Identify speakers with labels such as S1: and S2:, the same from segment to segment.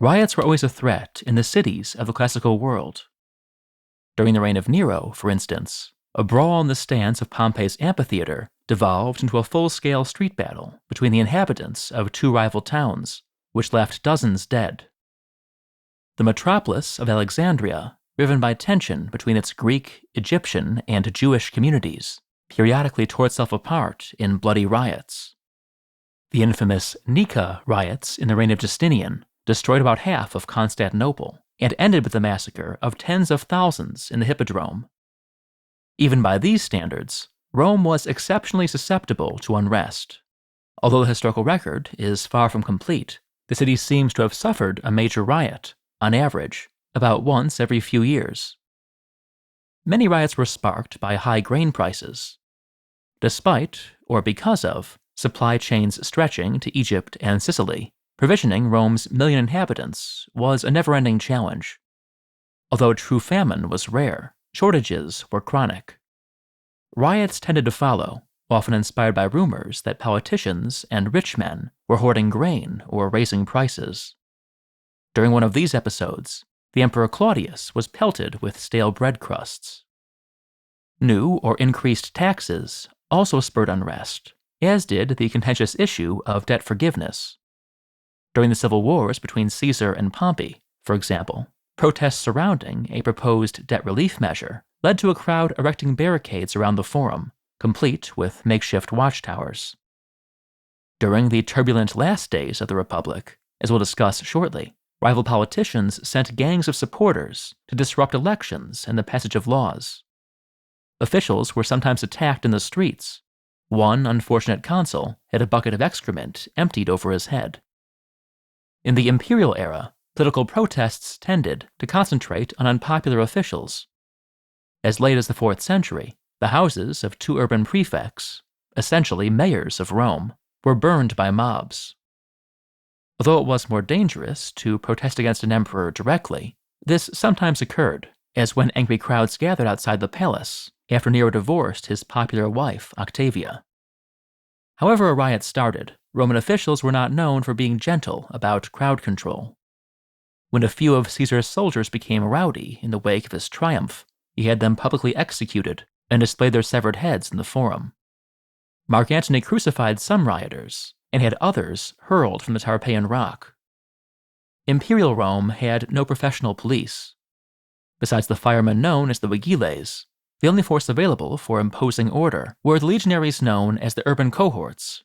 S1: Riots were always a threat in the cities of the classical world. During the reign of Nero, for instance, a brawl in the stands of Pompey's amphitheater devolved into a full-scale street battle between the inhabitants of two rival towns, which left dozens dead. The metropolis of Alexandria, riven by tension between its Greek, Egyptian, and Jewish communities, periodically tore itself apart in bloody riots. The infamous Nika riots in the reign of Justinian destroyed about half of Constantinople and ended with the massacre of tens of thousands in the Hippodrome. Even by these standards, Rome was exceptionally susceptible to unrest. Although the historical record is far from complete, the city seems to have suffered a major riot, on average, about once every few years. Many riots were sparked by high grain prices. Despite, or because of, supply chains stretching to Egypt and Sicily, provisioning Rome's million inhabitants was a never-ending challenge. Although true famine was rare, shortages were chronic. Riots tended to follow, often inspired by rumors that politicians and rich men were hoarding grain or raising prices. During one of these episodes, the Emperor Claudius was pelted with stale bread crusts. New or increased taxes also spurred unrest, as did the contentious issue of debt forgiveness. During the civil wars between Caesar and Pompey, for example, protests surrounding a proposed debt relief measure led to a crowd erecting barricades around the forum, complete with makeshift watchtowers. During the turbulent last days of the Republic, as we'll discuss shortly, rival politicians sent gangs of supporters to disrupt elections and the passage of laws. Officials were sometimes attacked in the streets. One unfortunate consul had a bucket of excrement emptied over his head. In the imperial era, political protests tended to concentrate on unpopular officials. As late as the 4th century, the houses of two urban prefects, essentially mayors of Rome, were burned by mobs. Although it was more dangerous to protest against an emperor directly, this sometimes occurred, as when angry crowds gathered outside the palace after Nero divorced his popular wife, Octavia. However a riot started, Roman officials were not known for being gentle about crowd control. When a few of Caesar's soldiers became rowdy in the wake of his triumph, he had them publicly executed and displayed their severed heads in the forum. Mark Antony crucified some rioters and had others hurled from the Tarpeian Rock. Imperial Rome had no professional police. Besides the firemen known as the vigiles, the only force available for imposing order were the legionaries known as the urban cohorts.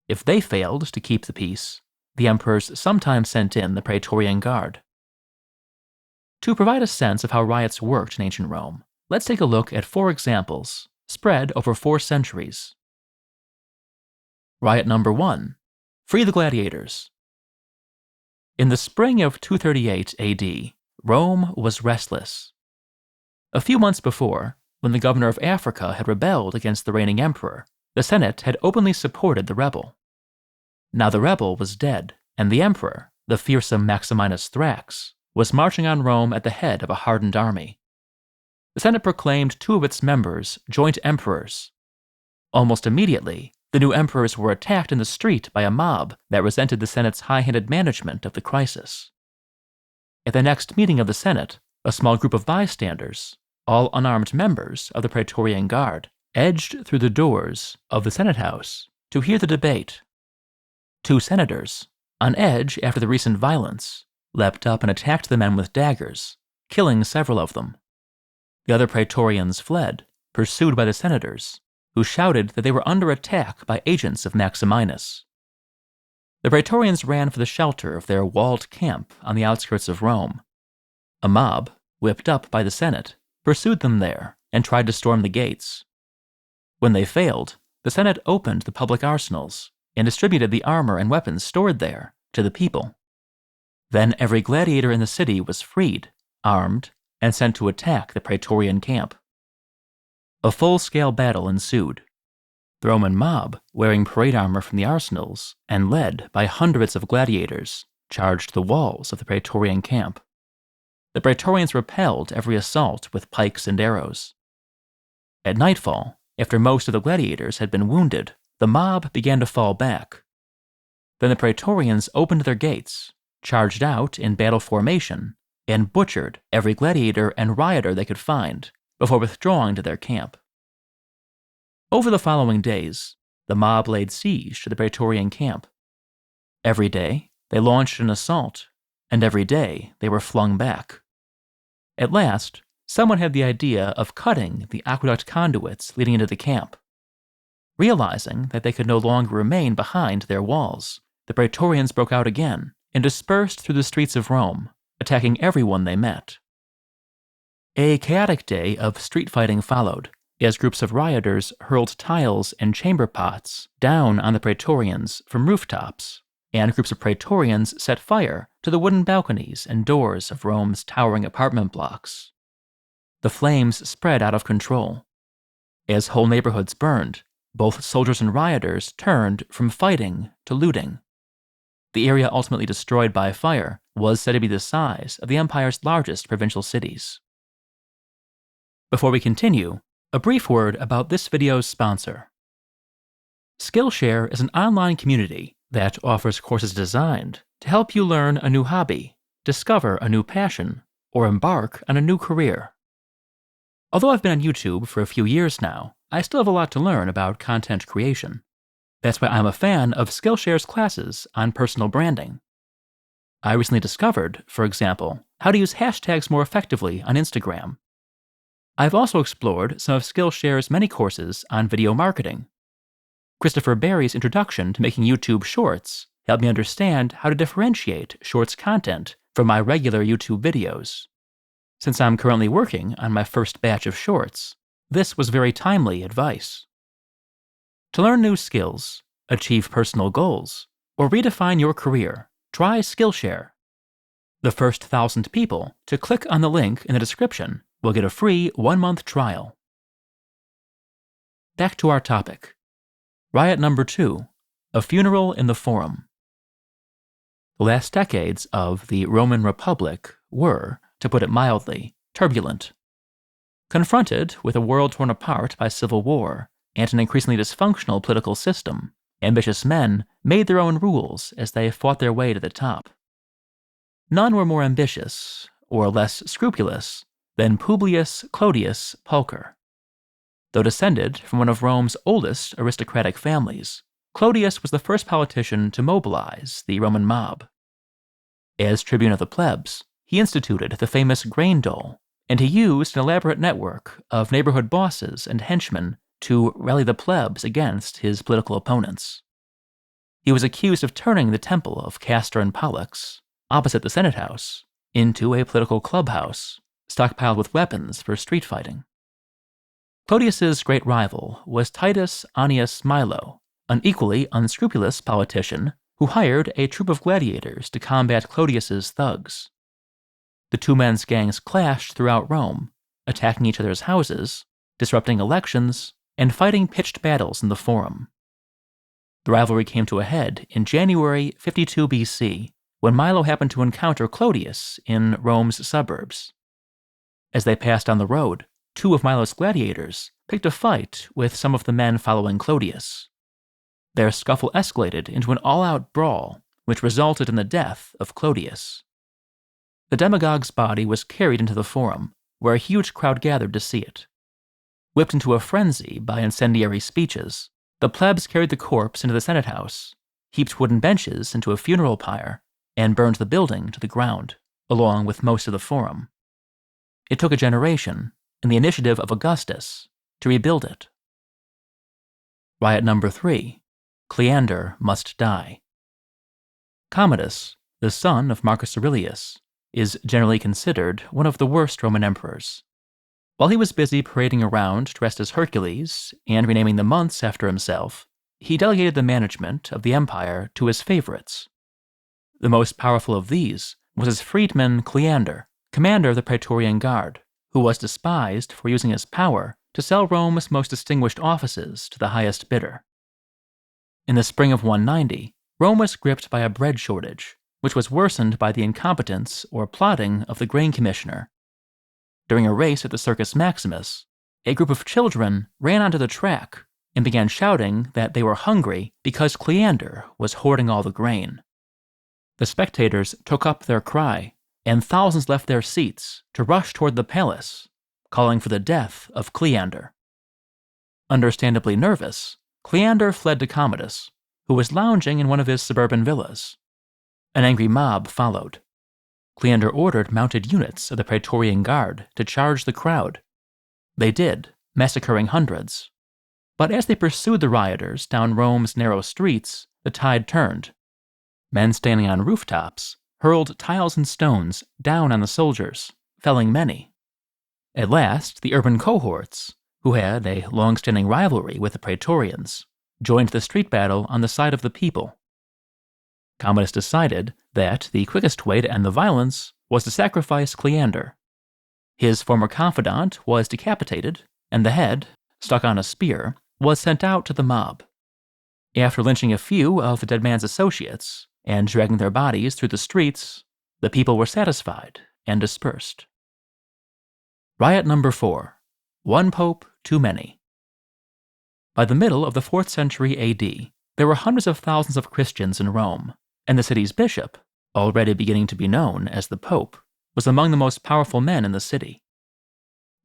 S1: If they failed to keep the peace, the emperors sometimes sent in the Praetorian Guard. To provide a sense of how riots worked in ancient Rome, let's take a look at 4 examples, spread over 4 centuries. Riot number 1. Free the Gladiators. In the spring of 238 AD, Rome was restless. A few months before, when the governor of Africa had rebelled against the reigning emperor, the Senate had openly supported the rebel. Now the rebel was dead, and the emperor, the fearsome Maximinus Thrax, was marching on Rome at the head of a hardened army. The Senate proclaimed 2 of its members joint emperors. Almost immediately, the new emperors were attacked in the street by a mob that resented the Senate's high-handed management of the crisis. At the next meeting of the Senate, a small group of bystanders, all unarmed members of the Praetorian Guard, edged through the doors of the Senate House to hear the debate. 2 senators, on edge after the recent violence, leapt up and attacked the men with daggers, killing several of them. The other Praetorians fled, pursued by the senators, who shouted that they were under attack by agents of Maximinus. The Praetorians ran for the shelter of their walled camp on the outskirts of Rome. A mob, whipped up by the Senate, pursued them there and tried to storm the gates. When they failed, the Senate opened the public arsenals and distributed the armor and weapons stored there to the people. Then every gladiator in the city was freed, armed, and sent to attack the Praetorian camp. A full-scale battle ensued. The Roman mob, wearing parade armor from the arsenals and led by hundreds of gladiators, charged the walls of the Praetorian camp. The Praetorians repelled every assault with pikes and arrows. At nightfall, after most of the gladiators had been wounded, the mob began to fall back. Then the Praetorians opened their gates, charged out in battle formation and butchered every gladiator and rioter they could find before withdrawing to their camp. Over the following days, the mob laid siege to the Praetorian camp. Every day, they launched an assault, and every day they were flung back. At last, someone had the idea of cutting the aqueduct conduits leading into the camp. Realizing that they could no longer remain behind their walls, the Praetorians broke out again and dispersed through the streets of Rome, attacking everyone they met. A chaotic day of street fighting followed, as groups of rioters hurled tiles and chamber pots down on the Praetorians from rooftops, and groups of Praetorians set fire to the wooden balconies and doors of Rome's towering apartment blocks. The flames spread out of control. As whole neighborhoods burned, both soldiers and rioters turned from fighting to looting. The area ultimately destroyed by fire was said to be the size of the empire's largest provincial cities. Before we continue, a brief word about this video's sponsor. Skillshare is an online community that offers courses designed to help you learn a new hobby, discover a new passion, or embark on a new career. Although I've been on YouTube for a few years now, I still have a lot to learn about content creation. That's why I'm a fan of Skillshare's classes on personal branding. I recently discovered, for example, how to use hashtags more effectively on Instagram. I've also explored some of Skillshare's many courses on video marketing. Christopher Berry's introduction to making YouTube Shorts helped me understand how to differentiate Shorts content from my regular YouTube videos. Since I'm currently working on my first batch of Shorts, this was very timely advice. To learn new skills, achieve personal goals, or redefine your career, try Skillshare. The first 1,000 people to click on the link in the description will get a free 1-month trial. Back to our topic. Riot number 2, a funeral in the Forum. The last decades of the Roman Republic were, to put it mildly, turbulent. Confronted with a world torn apart by civil war and an increasingly dysfunctional political system, ambitious men made their own rules as they fought their way to the top. None were more ambitious, or less scrupulous, than Publius Clodius Pulcher. Though descended from one of Rome's oldest aristocratic families, Clodius was the first politician to mobilize the Roman mob. As tribune of the plebs, he instituted the famous grain dole, and he used an elaborate network of neighborhood bosses and henchmen to rally the plebs against his political opponents. He was accused of turning the temple of Castor and Pollux, opposite the Senate House, into a political clubhouse, stockpiled with weapons for street fighting. Clodius's great rival was Titus Annius Milo, an equally unscrupulous politician who hired a troop of gladiators to combat Clodius's thugs. The two men's gangs clashed throughout Rome, attacking each other's houses, disrupting elections, and fighting pitched battles in the Forum. The rivalry came to a head in January 52 BC, when Milo happened to encounter Clodius in Rome's suburbs. As they passed on the road, 2 of Milo's gladiators picked a fight with some of the men following Clodius. Their scuffle escalated into an all-out brawl, which resulted in the death of Clodius. The demagogue's body was carried into the Forum, where a huge crowd gathered to see it. Whipped into a frenzy by incendiary speeches, the plebs carried the corpse into the Senate House, heaped wooden benches into a funeral pyre, and burned the building to the ground, along with most of the Forum. It took a generation, and the initiative of Augustus, to rebuild it. Riot number 3, Cleander Must Die. Commodus, the son of Marcus Aurelius, is generally considered one of the worst Roman emperors. While he was busy parading around dressed as Hercules and renaming the months after himself, he delegated the management of the empire to his favorites. The most powerful of these was his freedman Cleander, commander of the Praetorian Guard, who was despised for using his power to sell Rome's most distinguished offices to the highest bidder. In the spring of 190, Rome was gripped by a bread shortage, which was worsened by the incompetence or plotting of the grain commissioner. During a race at the Circus Maximus, a group of children ran onto the track and began shouting that they were hungry because Cleander was hoarding all the grain. The spectators took up their cry, and thousands left their seats to rush toward the palace, calling for the death of Cleander. Understandably nervous, Cleander fled to Commodus, who was lounging in one of his suburban villas. An angry mob followed. Cleander ordered mounted units of the Praetorian Guard to charge the crowd. They did, massacring hundreds. But as they pursued the rioters down Rome's narrow streets, the tide turned. Men standing on rooftops hurled tiles and stones down on the soldiers, felling many. At last, the urban cohorts, who had a long-standing rivalry with the Praetorians, joined the street battle on the side of the people. Commodus decided that the quickest way to end the violence was to sacrifice Cleander. His former confidant was decapitated, and the head, stuck on a spear, was sent out to the mob. After lynching a few of the dead man's associates and dragging their bodies through the streets, the people were satisfied and dispersed. Riot number 4. One Pope Too Many. By the middle of the 4th century AD, there were hundreds of thousands of Christians in Rome, and the city's bishop, already beginning to be known as the Pope, was among the most powerful men in the city.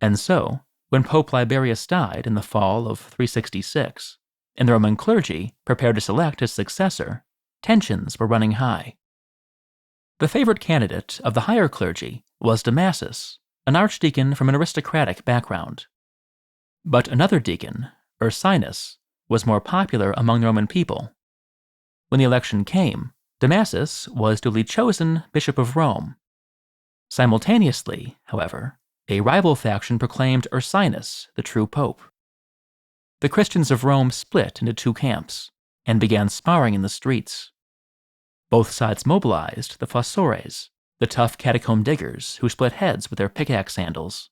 S1: And so, when Pope Liberius died in the fall of 366, and the Roman clergy prepared to select his successor, tensions were running high. The favorite candidate of the higher clergy was Damasus, an archdeacon from an aristocratic background. But another deacon, Ursinus, was more popular among the Roman people. When the election came, Damasus was duly chosen Bishop of Rome. Simultaneously, however, a rival faction proclaimed Ursinus the true pope. The Christians of Rome split into two camps and began sparring in the streets. Both sides mobilized the fossores, the tough catacomb diggers who split heads with their pickaxe handles.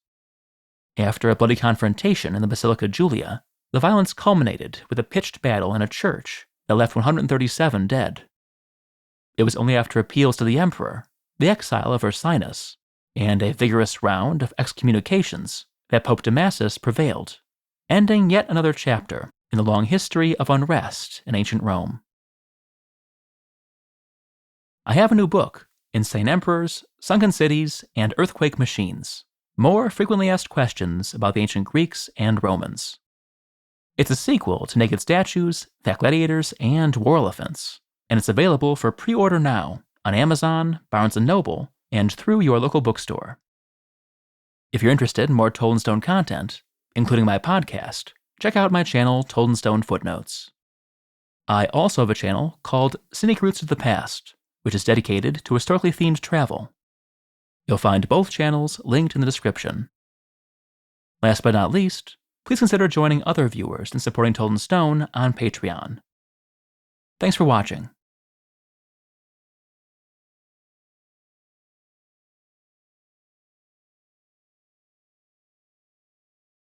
S1: After a bloody confrontation in the Basilica Julia, the violence culminated with a pitched battle in a church that left 137 dead. It was only after appeals to the emperor, the exile of Ursinus, and a vigorous round of excommunications that Pope Damasus prevailed, ending yet another chapter in the long history of unrest in ancient Rome. I have a new book, Insane Emperors, Sunken Cities, and Earthquake Machines. More frequently asked questions about the ancient Greeks and Romans. It's a sequel to Naked Statues, Fat Gladiators, and War Elephants, and it's available for pre-order now on Amazon, Barnes & Noble, and through your local bookstore. If you're interested in more Told in Stone content, including my podcast, check out my channel Told in Stone Footnotes. I also have a channel called Scenic Routes of the Past, which is dedicated to historically themed travel. You'll find both channels linked in the description. Last but not least, please consider joining other viewers in supporting Told in Stone on Patreon. Thanks for watching.